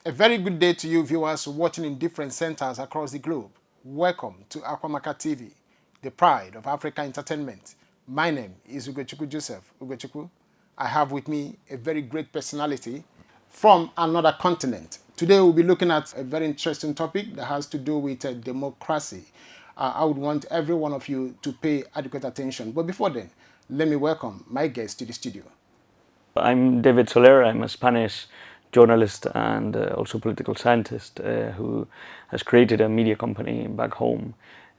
A very good day to you viewers watching in different centers across the globe. Welcome to Akwamaka TV, the pride of Africa entertainment. My name is Ugochukwu Joseph Ugochukwu. I have with me a very great personality from another continent. Today we'll be looking at a very interesting topic that has to do with democracy. I would want every one of you to pay adequate attention. But before then, let me welcome my guest to the studio. I'm David Soler. I'm a Spanish journalist and also political scientist who has created a media company back home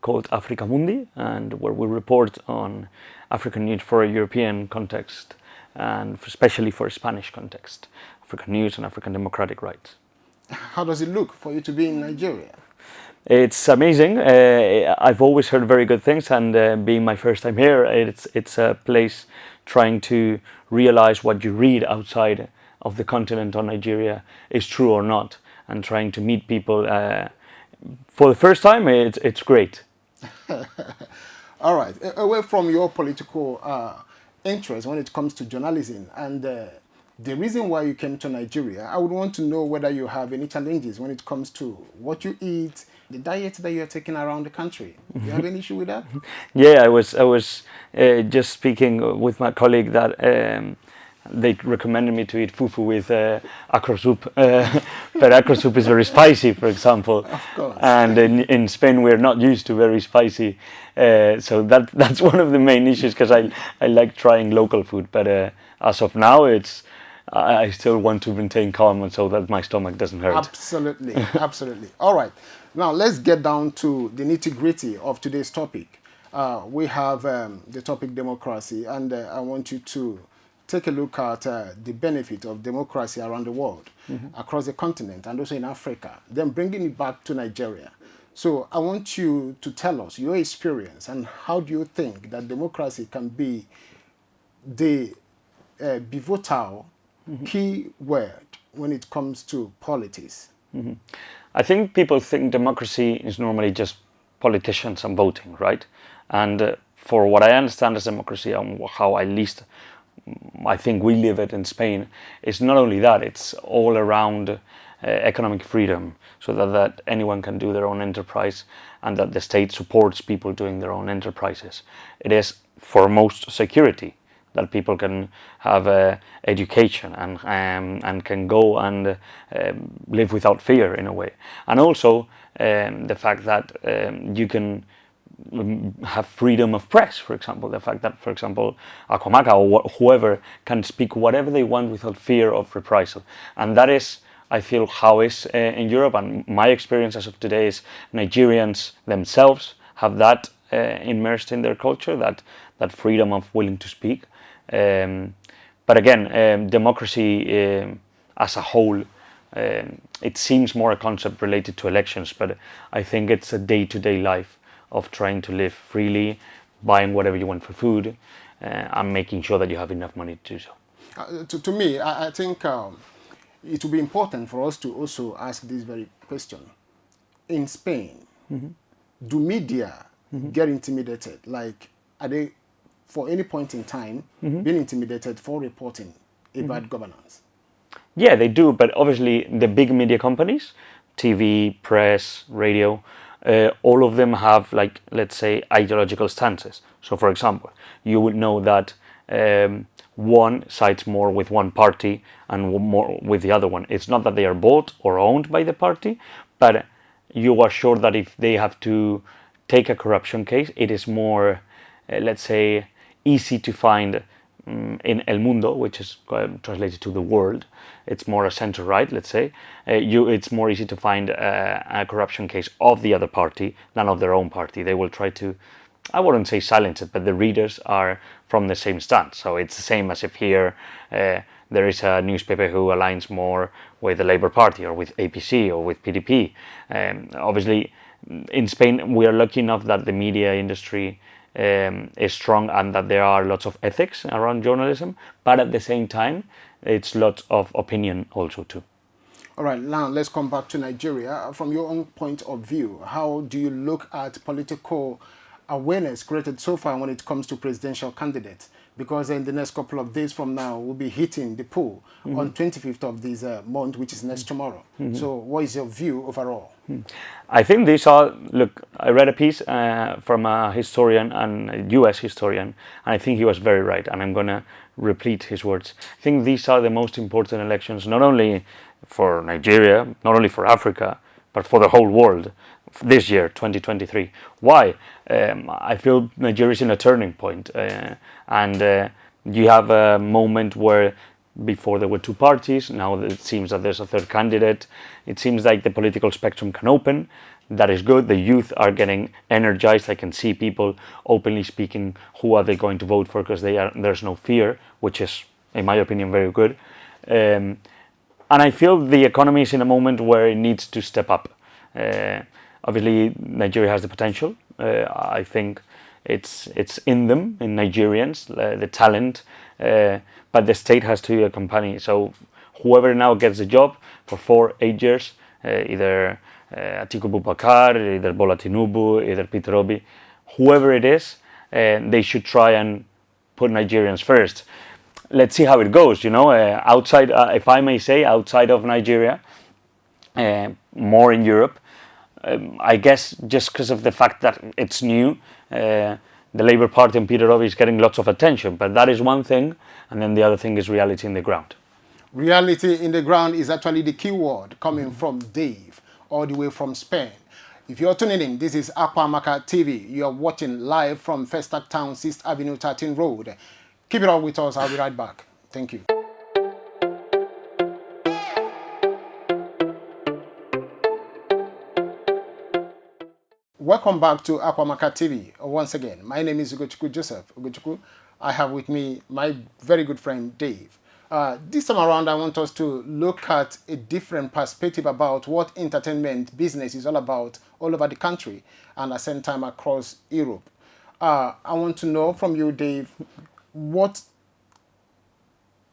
called Africa Mundi, and where we report on African news for a European context and especially for a Spanish context, African news and African democratic rights. How does it look for you to be in Nigeria? It's amazing. I've always heard very good things, and being my first time here, it's a place trying to realize what you read outside of the continent on Nigeria is true or not, and trying to meet people for the first time. It's great. All right. Away from your political interest when it comes to journalism and the reason why you came to Nigeria, I would want to know whether you have any challenges when it comes to what you eat, the diet that you are taking around the country. Do you have any issue with that? Yeah, I was just speaking with my colleague that they recommended me to eat fufu with akro soup, but akro soup is very spicy, for example. Of course. And in Spain we're not used to very spicy, so that's one of the main issues, because I like trying local food, but as of now I still want to maintain calm and so that my stomach doesn't hurt. Absolutely, absolutely. All right. Now let's get down to the nitty-gritty of today's topic. We have the topic democracy, and I want you to take a look at the benefit of democracy around the world, across the continent, and also in Africa, then bringing it back to Nigeria. So I want you to tell us your experience and how do you think that democracy can be the pivotal key word when it comes to politics. I think people think democracy is normally just politicians and voting, right? And for what I understand as democracy and how at least I think we live it in Spain, it's not only that, it's all around economic freedom, so that anyone can do their own enterprise and that the state supports people doing their own enterprises. It is foremost security, that people can have education and can go and live without fear in a way. And also the fact that you can have freedom of press, for example, the fact that, for example, Akwamaka or whoever can speak whatever they want without fear of reprisal. And that is, I feel, how is in Europe, and my experience as of today is Nigerians themselves have that immersed in their culture, that freedom of willing to speak. But again, democracy as a whole, it seems more a concept related to elections, but I think it's a day-to-day life of trying to live freely, buying whatever you want for food, and making sure that you have enough money to do so. To me, I think it will be important for us to also ask this very question. In Spain, do media get intimidated? Like, are they, for any point in time, being intimidated for reporting about governance? Yeah, they do, but obviously the big media companies, TV, press, radio, all of them have, like, let's say, ideological stances. So, for example, you would know that one sides more with one party and more with the other one. It's not that they are bought or owned by the party, but you are sure that if they have to take a corruption case, it is more, let's say, easy to find in El Mundo, which is translated to the world. It's more a center-right, let's say. It's more easy to find a corruption case of the other party than of their own party. They will try to, I wouldn't say silence it, but the readers are from the same stance. So it's the same as if here there is a newspaper who aligns more with the Labour Party or with APC or with PDP. Obviously, in Spain, we are lucky enough that the media industry is strong and that there are lots of ethics around journalism, but at the same time, it's lots of opinion also too. All right, now let's come back to Nigeria. From your own point of view, how do you look at political awareness created so far when it comes to presidential candidates, because in the next couple of days from now we'll be hitting the poll on 25th of this month, which is next tomorrow. So what is your view overall? I think these are, look, I read a piece from a historian, and a US historian, and I think he was very right, and I'm going to repeat his words. I think these are the most important elections, not only for Nigeria, not only for Africa, but for the whole world this year, 2023. Why? I feel Nigeria is in a turning point, and you have a moment where before there were two parties, now it seems that there's a third candidate. It seems like the political spectrum can open. That is good. The youth are getting energized. I can see people openly speaking who are they going to vote for, because there's no fear, which is, in my opinion, very good. And I feel the economy is in a moment where it needs to step up. Obviously, Nigeria has the potential. I think it's in them, in Nigerians, the talent, but the state has to accompany. So whoever now gets a job for 4-8 years, either Atiku Abubakar, either Bola Tinubu, either Peter Obi, whoever it is, they should try and put Nigerians first. Let's see how it goes, outside, if I may say, outside of Nigeria, more in Europe. I guess just because of the fact that it's new, the Labour Party and Peter Obi is getting lots of attention, but that is one thing, and then the other thing is reality in the ground. Reality in the ground is actually the key word coming from Dave, all the way from Spain. If you're tuning in, this is Akwamaka TV. You're watching live from Festac Town, 6th Avenue, 13 Road. Keep it up with us. I'll be right back. Thank you. Welcome back to Akwamaka TV. Once again, my name is Ugochukwu Joseph Ugochukwu. I have with me my very good friend Dave. This time around, I want us to look at a different perspective about what entertainment business is all about all over the country and at the same time across Europe. I want to know from you, Dave, what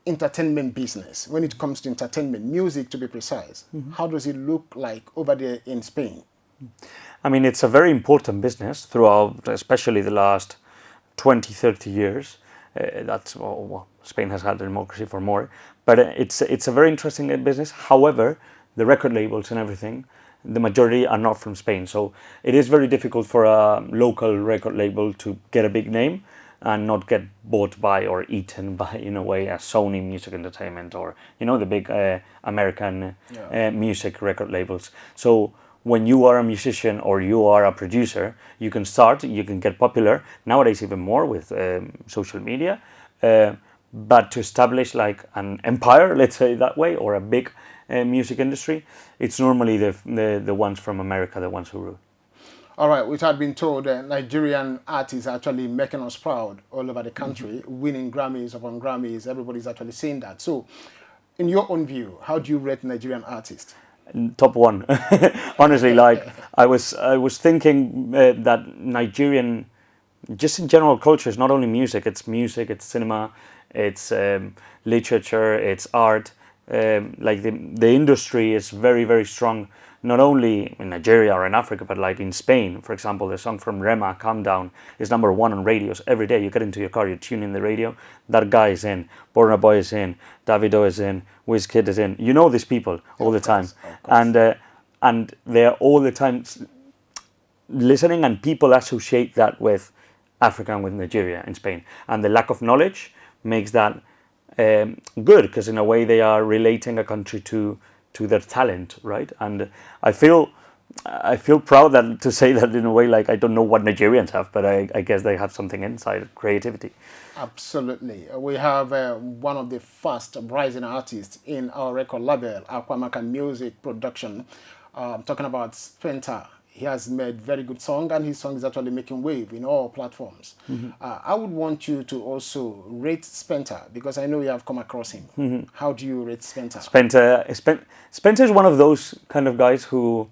entertainment business, when it comes to entertainment, music to be precise, how does it look like over there in Spain? I mean, it's a very important business throughout, especially the last 20, 30 years. Spain has had democracy for more, but it's a very interesting business. However, the record labels and everything, the majority are not from Spain. So it is very difficult for a local record label to get a big name and not get bought by or eaten by, in a way, a Sony Music Entertainment or, the big American music record labels. So when you are a musician or you are a producer, you can get popular, nowadays even more with social media, but to establish like an empire, let's say that way, or a big music industry, it's normally the ones from America, the ones who rule. All right, which had been told Nigerian artists actually making us proud all over the country, winning Grammys upon Grammys, everybody's actually saying that. So, in your own view, how do you rate Nigerian artists? Top one. Honestly, like I was thinking that Nigerian, just in general culture, is not only music, it's cinema, it's literature, it's art. Like the industry is very, very strong, not only in Nigeria or in Africa, but like in Spain, for example, the song from Rema, Calm Down, is #1 on radios every day. You get into your car, you tune in the radio, that guy is in, Burna Boy is in, Davido is in, Wizkid is in. You know these people all the time, and they're all the time listening, and people associate that with Africa and with Nigeria and Spain, and the lack of knowledge makes that good, because in a way they are relating a country to their talent, right? And I feel proud to say that in a way, like I don't know what Nigerians have, but I guess they have something inside, creativity. Absolutely. We have one of the fast rising artists in our record label, Akwamaka Music Production. I'm talking about Spenta. He has made very good song, and his song is actually making wave in all platforms. I would want you to also rate Spenta, because I know you have come across him. How do you rate Spenta? Spenta is one of those kind of guys who,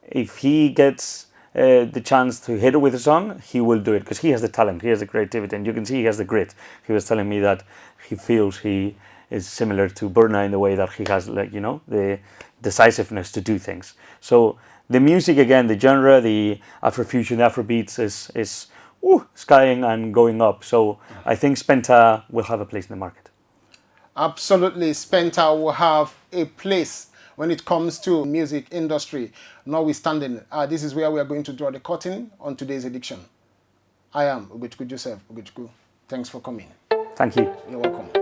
if he gets the chance to hit it with a song, he will do it, because he has the talent, he has the creativity, and you can see he has the grit. He was telling me that he feels he is similar to Burna in the way that he has, like, the decisiveness to do things. So the music, again, the genre, the Afrofusion, the Afrobeats is skying and going up. So I think Spenta will have a place in the market. Absolutely, Spenta will have a place when it comes to music industry. Notwithstanding, this is where we are going to draw the curtain on today's edition. I am Ugochukwu Joseph Ugochukwu. Thanks for coming. Thank you. You're welcome.